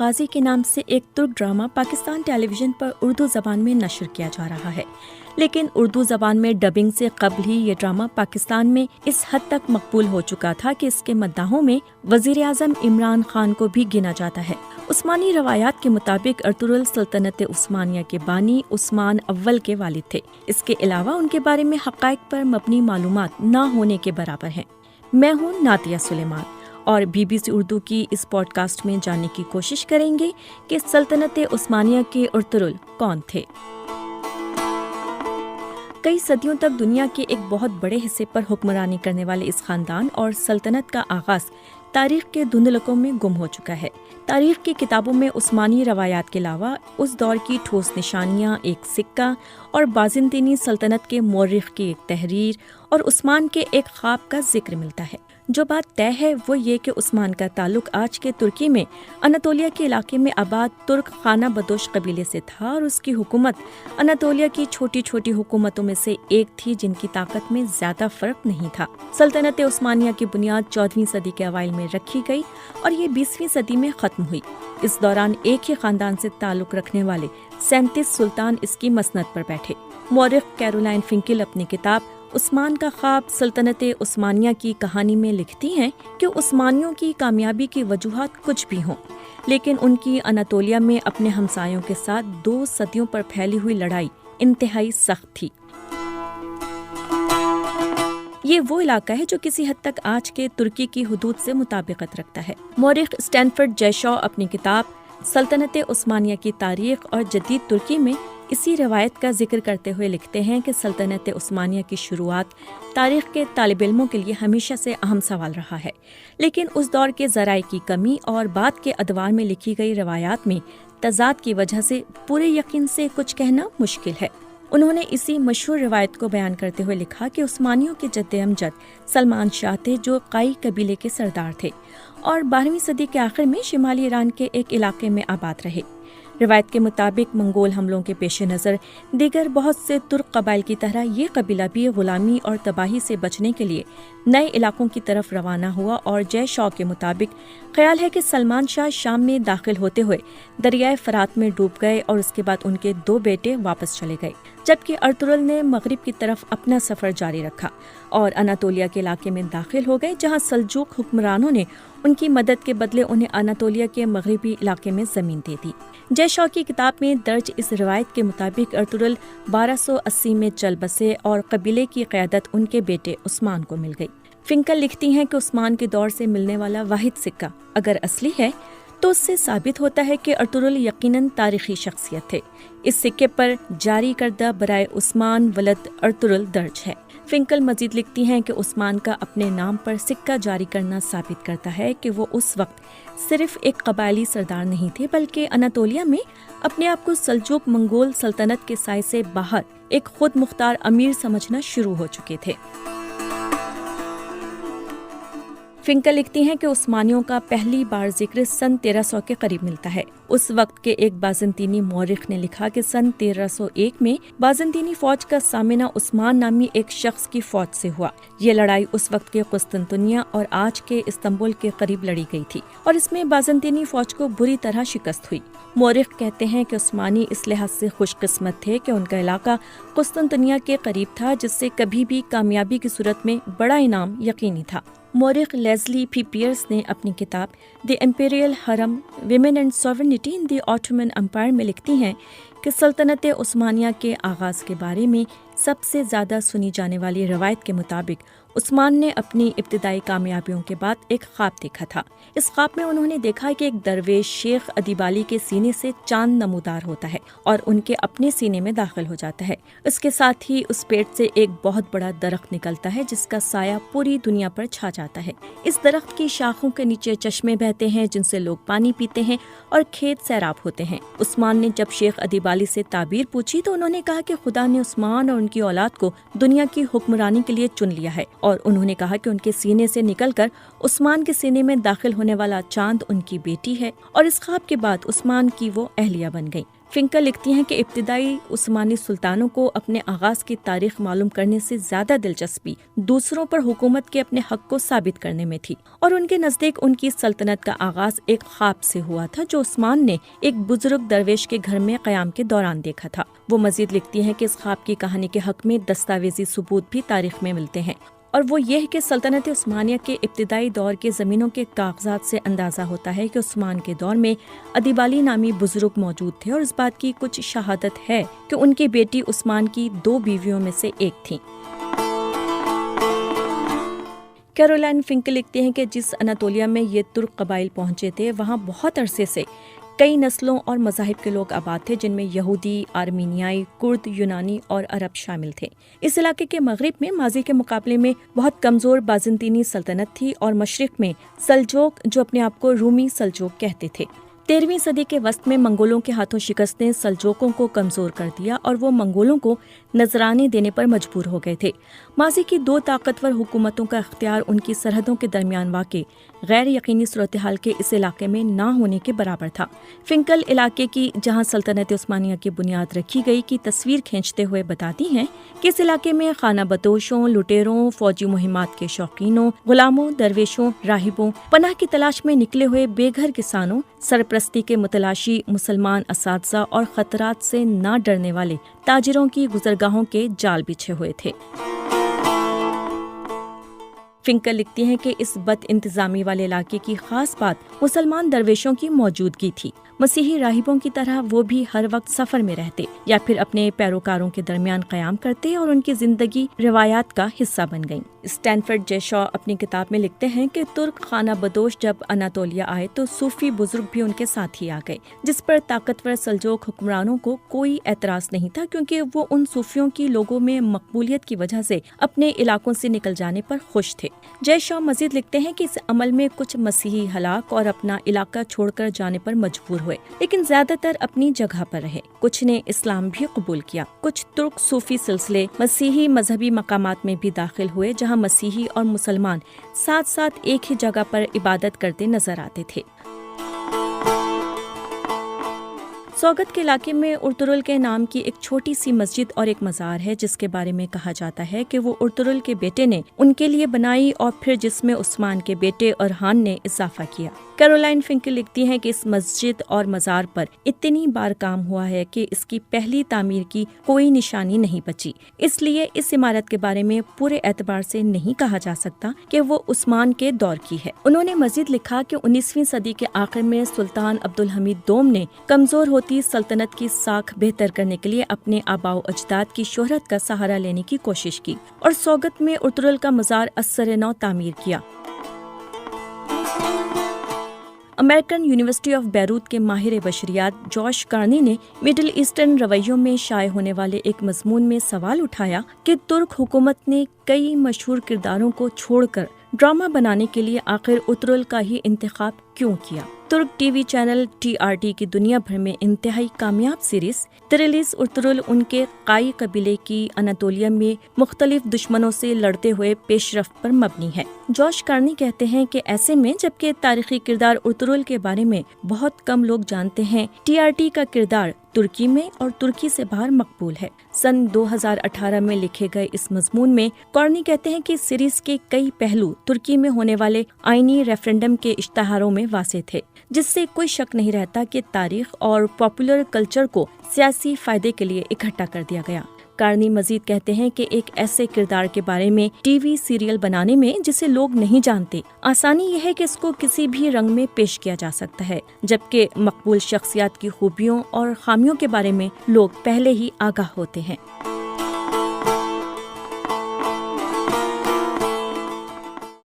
بازی کے نام سے ایک ترک ڈرامہ پاکستان ٹیلی ویژن پر اردو زبان میں نشر کیا جا رہا ہے، لیکن اردو زبان میں ڈبنگ سے قبل ہی یہ ڈرامہ پاکستان میں اس حد تک مقبول ہو چکا تھا کہ اس کے مداحوں میں وزیر اعظم عمران خان کو بھی گنا جاتا ہے۔ عثمانی روایات کے مطابق ارطغرل سلطنت عثمانیہ کے بانی عثمان اول کے والد تھے۔ اس کے علاوہ ان کے بارے میں حقائق پر مبنی معلومات نہ ہونے کے برابر ہیں۔ میں ہوں ناتیہ سلیمان اور BBC اردو کی اس پوڈ کاسٹ میں جاننے کی کوشش کریں گے کہ سلطنت عثمانیہ کے ارطغرل کون تھے۔ کئی صدیوں تک دنیا کے ایک بہت بڑے حصے پر حکمرانی کرنے والے اس خاندان اور سلطنت کا آغاز تاریخ کے دھندلکوں میں گم ہو چکا ہے۔ تاریخ کی کتابوں میں عثمانی روایات کے علاوہ اس دور کی ٹھوس نشانیاں، ایک سکہ اور بازنطینی سلطنت کے مورخ کی ایک تحریر اور عثمان کے ایک خواب کا ذکر ملتا ہے۔ جو بات طے ہے وہ یہ کہ عثمان کا تعلق آج کے ترکی میں اناطولیہ کے علاقے میں آباد ترک خانہ بدوش قبیلے سے تھا اور اس کی حکومت اناطولیہ کی چھوٹی چھوٹی حکومتوں میں سے ایک تھی جن کی طاقت میں زیادہ فرق نہیں تھا۔ سلطنت عثمانیہ کی بنیاد 14ویں صدی کے اوائل میں رکھی گئی اور یہ 20ویں صدی میں ختم ہوئی۔ اس دوران ایک ہی خاندان سے تعلق رکھنے والے 37 سلطان اس کی مسند پر بیٹھے۔ مورخ کیرولائن فنکل اپنی کتاب عثمان کا خواب سلطنت عثمانیہ کی کہانی میں لکھتی ہیں کہ عثمانیوں کی کامیابی کی وجوہات کچھ بھی ہوں، لیکن ان کی اناطولیہ میں اپنے ہمسایوں کے ساتھ 2 صدیوں پر پھیلی ہوئی لڑائی انتہائی سخت تھی۔ یہ وہ علاقہ ہے جو کسی حد تک آج کے ترکی کی حدود سے مطابقت رکھتا ہے۔ مورخ اسٹینفرڈ جے شا اپنی کتاب سلطنت عثمانیہ کی تاریخ اور جدید ترکی میں اسی روایت کا ذکر کرتے ہوئے لکھتے ہیں کہ سلطنت عثمانیہ کی شروعات تاریخ کے طالب علموں کے لیے ہمیشہ سے اہم سوال رہا ہے، لیکن اس دور کے ذرائع کی کمی اور بعد کے ادوار میں لکھی گئی روایات میں تضاد کی وجہ سے پورے یقین سے کچھ کہنا مشکل ہے۔ انہوں نے اسی مشہور روایت کو بیان کرتے ہوئے لکھا کہ عثمانیوں کے جد امجد سلمان شاہ تھے جو قائی قبیلے کے سردار تھے اور 12ویں صدی کے آخر میں شمالی ایران کے ایک علاقے میں آباد رہے۔ روایت کے مطابق منگول حملوں کے پیش نظر دیگر بہت سے ترک قبائل کی طرح یہ قبیلہ بھی غلامی اور تباہی سے بچنے کے لیے نئے علاقوں کی طرف روانہ ہوا، اور جے شا کے مطابق خیال ہے کہ سلمان شاہ شام میں داخل ہوتے ہوئے دریائے فرات میں ڈوب گئے اور اس کے بعد ان کے 2 بیٹے واپس چلے گئے، جبکہ ارطغرل نے مغرب کی طرف اپنا سفر جاری رکھا اور اناطولیہ کے علاقے میں داخل ہو گئے، جہاں سلجوق حکمرانوں نے ان کی مدد کے بدلے انہیں اناطولیہ کے مغربی علاقے میں زمین دے دی۔ جے شا کی کتاب میں درج اس روایت کے مطابق ارطغرل 1280 میں چل بسے اور قبیلے کی قیادت ان کے بیٹے عثمان کو مل گئی۔ فنکل لکھتی ہیں کہ عثمان کے دور سے ملنے والا واحد سکہ اگر اصلی ہے تو اس سے ثابت ہوتا ہے کہ ارطغرل یقیناً تاریخی شخصیت تھے۔ اس سکے پر جاری کردہ برائے عثمان ولد ارطغرل درج ہے۔ فنکل مزید لکھتی ہیں کہ عثمان کا اپنے نام پر سکہ جاری کرنا ثابت کرتا ہے کہ وہ اس وقت صرف ایک قبائلی سردار نہیں تھے، بلکہ اناطولیہ میں اپنے آپ کو سلجوق منگول سلطنت کے سائے سے باہر ایک خود مختار امیر سمجھنا شروع ہو چکے تھے۔ فنکل لکھتی ہیں کہ عثمانیوں کا پہلی بار ذکر سن 1300 کے قریب ملتا ہے۔ اس وقت کے ایک بازنطینی مورخ نے لکھا کہ سن 1301 میں بازنطینی فوج کا سامنا عثمان نامی ایک شخص کی فوج سے ہوا۔ یہ لڑائی اس وقت کے قسطنطنیہ اور آج کے استنبول کے قریب لڑی گئی تھی اور اس میں بازنطینی فوج کو بری طرح شکست ہوئی۔ مورخ کہتے ہیں کہ عثمانی اس لحاظ سے خوش قسمت تھے کہ ان کا علاقہ قسطنطنیہ کے قریب تھا، جس سے کبھی بھی کامیابی کی صورت میں بڑا انعام یقینی تھا۔ مورخ لیزلی پی پیئرس نے اپنی کتاب the imperial harem women and sovereignty in the Ottoman empire میں لکھتی ہیں کہ سلطنت عثمانیہ کے آغاز کے بارے میں سب سے زیادہ سنی جانے والی روایت کے مطابق عثمان نے اپنی ابتدائی کامیابیوں کے بعد ایک خواب دیکھا تھا۔ اس خواب میں انہوں نے دیکھا کہ ایک درویش شیخ ادیبالی کے سینے سے چاند نمودار ہوتا ہے اور ان کے اپنے سینے میں داخل ہو جاتا ہے۔ اس کے ساتھ ہی اس پیٹ سے ایک بہت بڑا درخت نکلتا ہے جس کا سایہ پوری دنیا پر چھا جاتا ہے۔ اس درخت کی شاخوں کے نیچے چشمے بہتے ہیں جن سے لوگ پانی پیتے ہیں اور کھیت سیراب ہوتے ہیں۔ عثمان نے جب شیخ ادیبالی سے تعبیر پوچھی تو انہوں نے کہا کہ خدا نے عثمان اور ان کی اولاد کو دنیا کی حکمرانی کے لیے چن لیا ہے، اور انہوں نے کہا کہ ان کے سینے سے نکل کر عثمان کے سینے میں داخل ہونے والا چاند ان کی بیٹی ہے، اور اس خواب کے بعد عثمان کی وہ اہلیہ بن گئی۔ فنکل لکھتی ہیں کہ ابتدائی عثمانی سلطانوں کو اپنے آغاز کی تاریخ معلوم کرنے سے زیادہ دلچسپی دوسروں پر حکومت کے اپنے حق کو ثابت کرنے میں تھی، اور ان کے نزدیک ان کی سلطنت کا آغاز ایک خواب سے ہوا تھا جو عثمان نے ایک بزرگ درویش کے گھر میں قیام کے دوران دیکھا تھا۔ وہ مزید لکھتی ہیں کہ اس خواب کی کہانی کے حق میں دستاویزی ثبوت بھی تاریخ میں ملتے ہیں، اور وہ یہ ہے کہ سلطنت عثمانیہ کے ابتدائی دور کے زمینوں کے کاغذات سے اندازہ ہوتا ہے کہ عثمان کے دور میں ادیب علی نامی بزرگ موجود تھے، اور اس بات کی کچھ شہادت ہے کہ ان کی بیٹی عثمان کی 2 بیویوں میں سے ایک تھیں۔ کیرولائن فنکل لکھتے ہیں کہ جس اناطولیہ میں یہ ترک قبائل پہنچے تھے وہاں بہت عرصے سے کئی نسلوں اور مذاہب کے لوگ آباد تھے، جن میں یہودی، آرمینیائی، کرد، یونانی اور عرب شامل تھے۔ اس علاقے کے مغرب میں ماضی کے مقابلے میں بہت کمزور بازنطینی سلطنت تھی، اور مشرق میں سلجوق جو اپنے آپ کو رومی سلجوق کہتے تھے۔ 13ویں صدی کے وسط میں منگولوں کے ہاتھوں شکست نے سلجوقوں کو کمزور کر دیا، اور وہ منگولوں کو نذرانے دینے پر مجبور ہو گئے تھے۔ ماضی کی 2 طاقتور حکومتوں کا اختیار ان کی سرحدوں کے درمیان واقع غیر یقینی صورتحال کے اس علاقے میں نہ ہونے کے برابر تھا۔ فنکل علاقے کی جہاں سلطنت عثمانیہ کی بنیاد رکھی گئی کی تصویر کھینچتے ہوئے بتاتی ہیں کہ اس علاقے میں خانہ بدوشوں، لٹیروں، فوجی مہمات کے شوقینوں، غلاموں، درویشوں، راہبوں، پناہ کی تلاش میں نکلے ہوئے بے گھر کسانوں، سرپرستی کے متلاشی مسلمان اساتذہ اور خطرات سے نہ ڈرنے والے تاجروں کی گزرگاہوں کے جال بچھے ہوئے تھے۔ فنکل لکھتی ہیں کہ اس بد انتظامی والے علاقے کی خاص بات مسلمان درویشوں کی موجودگی تھی۔ مسیحی راہبوں کی طرح وہ بھی ہر وقت سفر میں رہتے یا پھر اپنے پیروکاروں کے درمیان قیام کرتے، اور ان کی زندگی روایات کا حصہ بن گئیں۔ اسٹینفرڈ جے شا اپنی کتاب میں لکھتے ہیں کہ ترک خانہ بدوش جب اناطولیہ آئے تو صوفی بزرگ بھی ان کے ساتھ ہی آ گئے، جس پر طاقتور سلجوق حکمرانوں کو کوئی اعتراض نہیں تھا، کیونکہ وہ ان صوفیوں کی لوگوں میں مقبولیت کی وجہ سے اپنے علاقوں سے نکل جانے پر خوش تھے۔ جے شا مزید لکھتے ہیں کہ اس عمل میں کچھ مسیحی ہلاک اور اپنا علاقہ چھوڑ کر جانے پر مجبور ہوئے، لیکن زیادہ تر اپنی جگہ پر رہے۔ کچھ نے اسلام بھی قبول کیا۔ کچھ ترک صوفی سلسلے مسیحی مذہبی مقامات میں بھی داخل ہوئے، جہاں مسیحی اور مسلمان ساتھ ساتھ ایک ہی جگہ پر عبادت کرتے نظر آتے تھے۔ سوگت کے علاقے میں ارطغرل کے نام کی ایک چھوٹی سی مسجد اور ایک مزار ہے، جس کے بارے میں کہا جاتا ہے کہ وہ ارطغرل کے بیٹے نے ان کے لیے بنائی، اور پھر جس میں عثمان کے بیٹے ارحان نے اضافہ کیا۔ کیرولائن فنکل لکھتی ہیں کہ اس مسجد اور مزار پر اتنی بار کام ہوا ہے کہ اس کی پہلی تعمیر کی کوئی نشانی نہیں بچی، اس لیے اس عمارت کے بارے میں پورے اعتبار سے نہیں کہا جا سکتا کہ وہ عثمان کے دور کی ہے۔ انہوں نے مزید لکھا کہ 19ویں صدی کے آخر میں سلطان عبدالحمید دوم نے کمزور ہوتی سلطنت کی ساکھ بہتر کرنے کے لیے اپنے آباء و اجداد کی شہرت کا سہارا لینے کی کوشش کی، اور سوگت میں ارطغرل کا مزار اثر نو تعمیر کیا۔ امریکن یونیورسٹی آف بیروت کے ماہر بشریات جوش کارنی نے مڈل ایسٹرن رویوں میں شائع ہونے والے ایک مضمون میں سوال اٹھایا کہ ترک حکومت نے کئی مشہور کرداروں کو چھوڑ کر ڈرامہ بنانے کے لیے آخر ارطغرل کا ہی انتخاب کیوں کیا۔ ترک ٹی وی چینل TRT کی دنیا بھر میں انتہائی کامیاب سیریز تریلیس ارطغرل ان کے قائی قبیلے کی اناطولیہ میں مختلف دشمنوں سے لڑتے ہوئے پیش رفت پر مبنی ہے۔ جوش کارنی کہتے ہیں کہ ایسے میں جبکہ تاریخی کردار ارطغرل کے بارے میں بہت کم لوگ جانتے ہیں، TRT کا کردار ترکی میں اور ترکی سے باہر مقبول ہے۔ سن 2018 میں لکھے گئے اس مضمون میں کارنی کہتے ہیں کہ سیریز کے کئی پہلو ترکی میں ہونے والے آئینی ریفرنڈم کے اشتہاروں میں واضح تھے، جس سے کوئی شک نہیں رہتا کہ تاریخ اور پاپولر کلچر کو سیاسی فائدے کے لیے اکٹھا کر دیا گیا۔ کارنی مزید کہتے ہیں کہ ایک ایسے کردار کے بارے میں ٹی وی سیریل بنانے میں جسے لوگ نہیں جانتے، آسانی یہ ہے کہ اس کو کسی بھی رنگ میں پیش کیا جا سکتا ہے، جبکہ مقبول شخصیات کی خوبیوں اور خامیوں کے بارے میں لوگ پہلے ہی آگاہ ہوتے ہیں۔